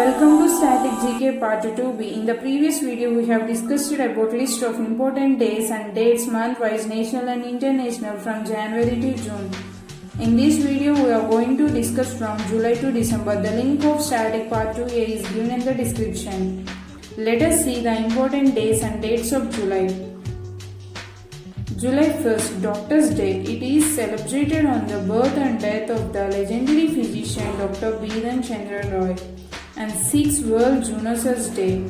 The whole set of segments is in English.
Welcome to Static GK Part 2b. In the previous video, we have discussed about list of important days and dates month-wise, national and international from January to June. In this video, we are going to discuss from July to December. The link of Static Part 2a is given in the description. Let us see the important days and dates of July. July 1st, Doctor's Day. It is celebrated on the birth and death of the legendary physician Dr. Bidhan Chandra Roy. And 6th, World Zoonosis Day.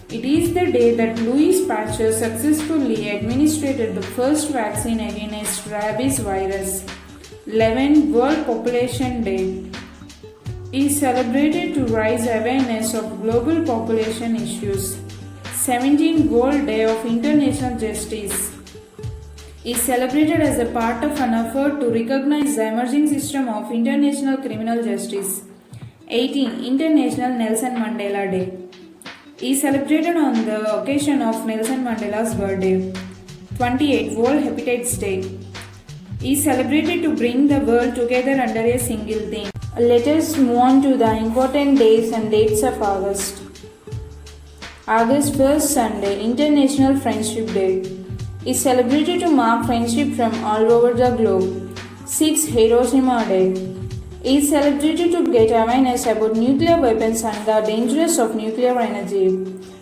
It is the day that Louis Pasteur successfully administered the first vaccine against rabies virus. 11th, World Population Day is celebrated to raise awareness of global population issues. 17th, World Day of International Justice is celebrated as a part of an effort to recognize the emerging system of international criminal justice. 18. International Nelson Mandela Day is celebrated on the occasion of Nelson Mandela's birthday. 28. World Hepatitis Day is celebrated to bring the world together under a single theme. Let us move on to the important days and dates of August. August 1st, Sunday, International Friendship Day is celebrated to mark friendship from all over the globe. 6. Hiroshima Day is celebrated to get awareness about nuclear weapons and the dangers of nuclear energy.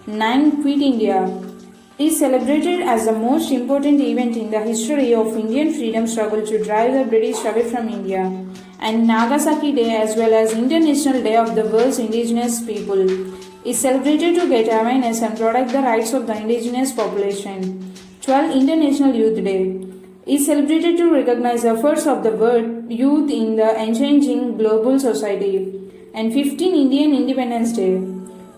9. Quit India is celebrated as the most important event in the history of Indian freedom struggle to drive the British away from India. And Nagasaki Day, as well as International Day of the World's Indigenous People, is celebrated to get awareness and protect the rights of the indigenous population. 12. International Youth Day is celebrated to recognize efforts of the world youth in the unchanging global society. And 15. Indian Independence Day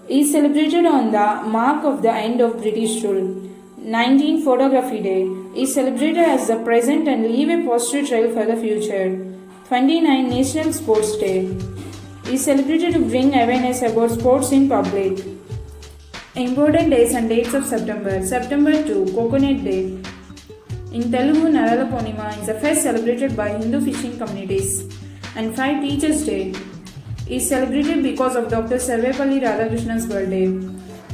is celebrated on the mark of the end of British rule. 19. Photography Day is celebrated as the present and leave a positive trail for the future. 29. National Sports Day is celebrated to bring awareness about sports in public. Important days and dates of September. September 2, Coconut Day. In Telugu, Narala Purnima is a fest celebrated by Hindu fishing communities. And 5. Teachers' Day is celebrated because of Dr. Sarvepalli Radhakrishnan's birthday.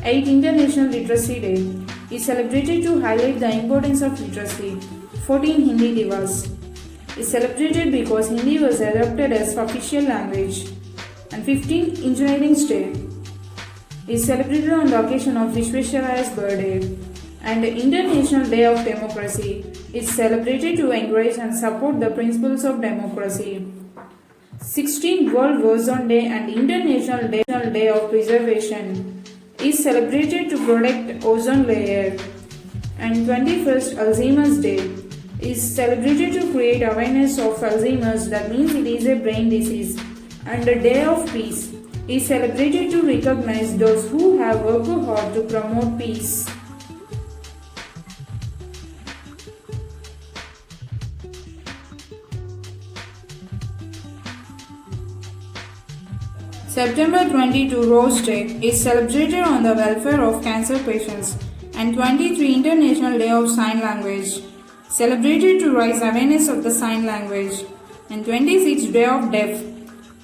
8. International Literacy Day is celebrated to highlight the importance of literacy. 14. Hindi Divas is celebrated because Hindi was adopted as official language. And 15. Engineering Day is celebrated on the occasion of Vishweshwaraya's birthday. And the International Day of Democracy is celebrated to encourage and support the principles of democracy. 16. World Ozone Day and International Day of Preservation is celebrated to protect ozone layer. And 21st Alzheimer's Day is celebrated to create awareness of Alzheimer's, that means it is a brain disease. And the Day of Peace is celebrated to recognize those who have worked hard to promote peace. September 22, Rose Day is celebrated on the welfare of cancer patients. And 23, International Day of Sign Language, celebrated to raise awareness of the sign language. And 26, Day of Deaf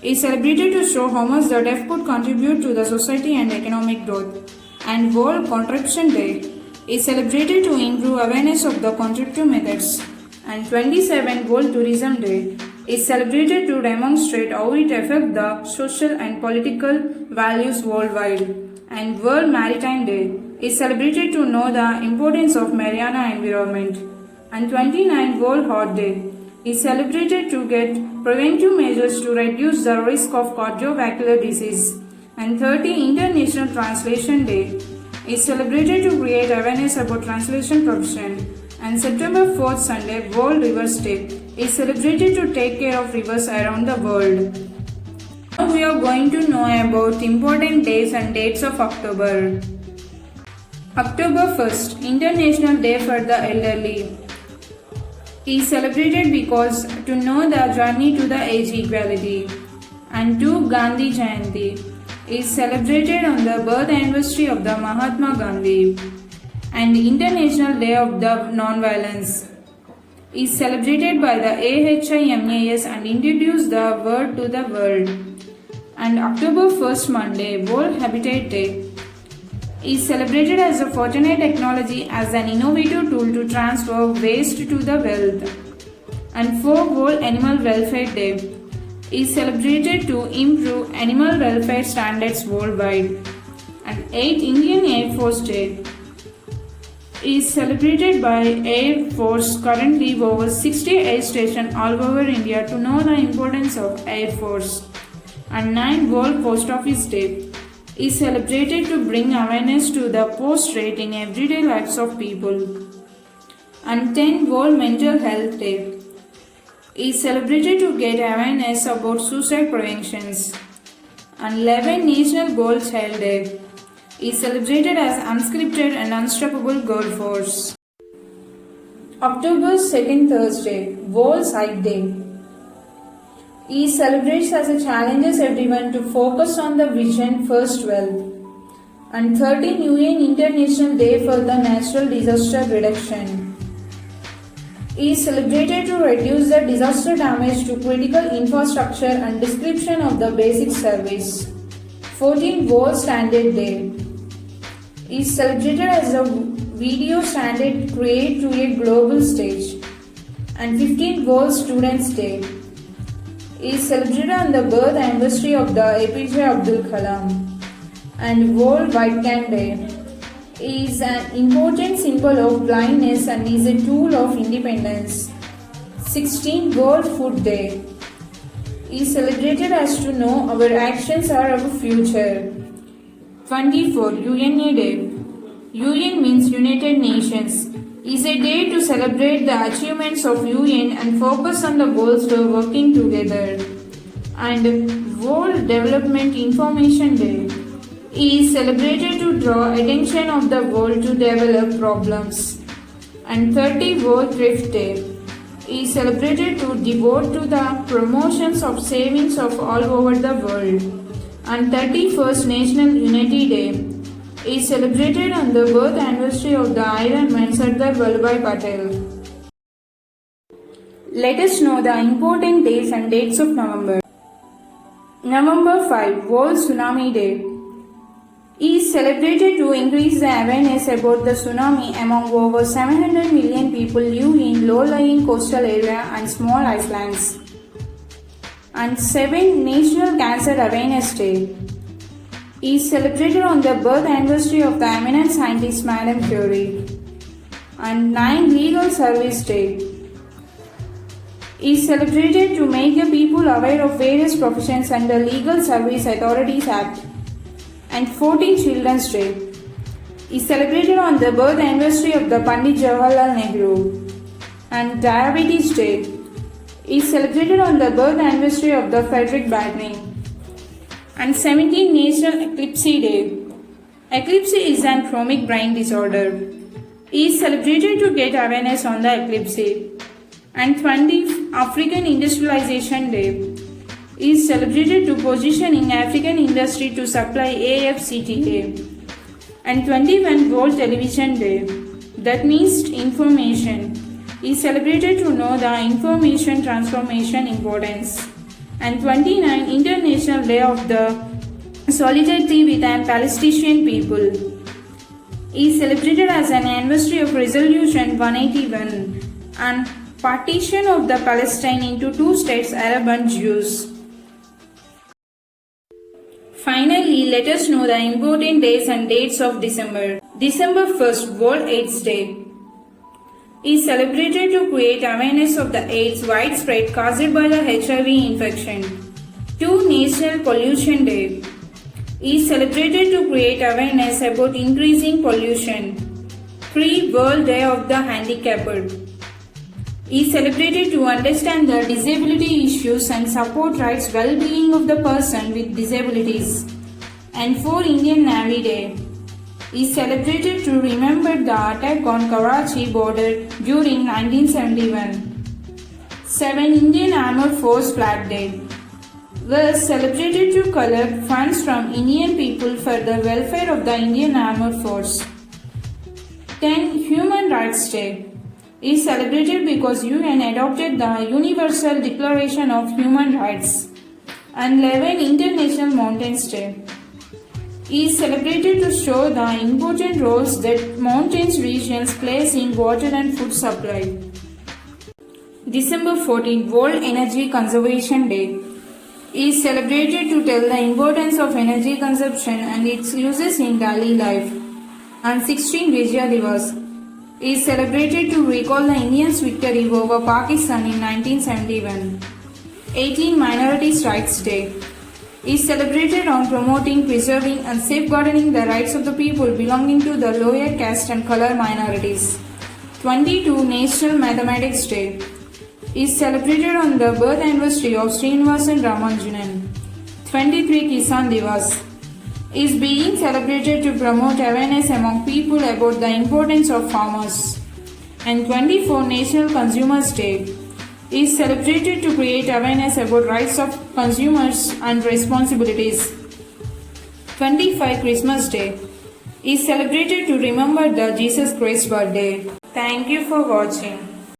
is celebrated to show how much the deaf could contribute to the society and economic growth. And World Contraception Day is celebrated to improve awareness of the contraceptive methods. And 27, World Tourism Day is celebrated to demonstrate how it affects the social and political values worldwide. And World Maritime Day is celebrated to know the importance of marine environment. And 29, World Heart Day is celebrated to get preventive measures to reduce the risk of cardiovascular disease. And 30, International Translation Day is celebrated to create awareness about translation profession. And September 4th, Sunday, World Rivers Day is celebrated to take care of rivers around the world. Now we are going to know about important days and dates of October. October 1st, International Day for the Elderly is celebrated because to know the journey to the age equality. And 2. Gandhi Jayanti is celebrated on the birth anniversary of the Mahatma Gandhi. And International Day of the Non-Violence is celebrated by the AHIMAS and introduced the word to the world. And October 1st Monday, World Habitat Day, is celebrated as a fortunate technology as an innovative tool to transfer waste to the wealth. And 4 World Animal Welfare Day is celebrated to improve animal welfare standards worldwide. And 8 Indian Air Force Day is celebrated by Air Force currently over 60 air stations all over India to know the importance of Air Force. And 9 World Post Office Day is celebrated to bring awareness to the post rate in everyday lives of people. And 10 World Mental Health Day is celebrated to get awareness about suicide preventions. And 11 National Girl Child Day is celebrated as Unscripted and Unstoppable Girl Force. October 2nd Thursday, World Sight Day, is celebrated as it challenges everyone to focus on the vision first wealth. And 13 UN International Day for the Natural Disaster Reduction is celebrated to reduce the disaster damage to critical infrastructure and description of the basic service. 14 World Standard Day is celebrated as a video standard created to a global stage. And 15 World Students Day is celebrated on the birth anniversary of the APJ Abdul Kalam. And World White Can Day is an important symbol of blindness and is a tool of independence. 16 World Food Day is celebrated as to know our actions are our future. 24 UNA Day. UN means United Nations. Is a day to celebrate the achievements of UN and focus on the goals for working together. And World Development Information Day is celebrated to draw attention of the world to develop problems. And 30 World Thrift Day is celebrated to devote to the promotions of savings of all over the world. And 31st National Unity Day is celebrated on the birth anniversary of the Iron Man Sardar Vallabhbhai Patel. Let us know the important days and dates of November. November 5, World Tsunami Day, is celebrated to increase the awareness about the tsunami among over 700 million people live in low-lying coastal area and small islands. And 7 National Cancer Awareness Day is celebrated on the birth anniversary of the eminent scientist Madame Curie. And 9 Legal Service Day is celebrated to make the people aware of various professions and the Legal Service Authorities Act. And 14 Children's Day is celebrated on the birth anniversary of the Pandit Jawaharlal Nehru. And Diabetes Day is celebrated on the birth anniversary of the Frederick Banting. And 17 National Epilepsy Day. Epilepsy is an chronic brain disorder. Is celebrated to get awareness on the epilepsy. And 20 African Industrialization Day is celebrated to position in African industry to supply AFCTA. And 21 World Television Day, that means information, is celebrated to know the information transformation importance. And 29 International Day of the Solidarity with the Palestinian people is celebrated as an anniversary of Resolution 181 and partition of the Palestine into 2 states, Arab and Jews. Finally, let us know the important days and dates of December. December 1st, World AIDS Day, is celebrated to create awareness of the AIDS widespread caused by the HIV infection. 2 National Pollution Day is celebrated to create awareness about increasing pollution. 3 World Day of the Handicapped is celebrated to understand the disability issues and support rights well-being of the person with disabilities. And 4 Indian Navy Day is celebrated to remember the attack on Karachi border during 1971. 7 Indian Armed Force Flag Day was celebrated to collect funds from Indian people for the welfare of the Indian Armed Force. 10 Human Rights Day is celebrated because UN adopted the Universal Declaration of Human Rights. And 11. International Mountains Day is celebrated to show the important roles that mountains regions plays in water and food supply. December 14. World Energy Conservation Day is celebrated to tell the importance of energy consumption and its uses in daily life. And 16. Vijay Diwas is celebrated to recall the Indians' victory over Pakistan in 1971. 18. Minorities' Rights Day is celebrated on promoting, preserving and safeguarding the rights of the people belonging to the lower caste and color minorities. 22. National Mathematics Day is celebrated on the birth anniversary of Srinivasan Ramanujan. 23. Kisan Divas is being celebrated to promote awareness among people about the importance of farmers. And 24. National Consumers Day is celebrated to create awareness about rights of consumers and responsibilities. 25. Christmas Day is celebrated to remember the Jesus Christ birthday. Thank you for watching.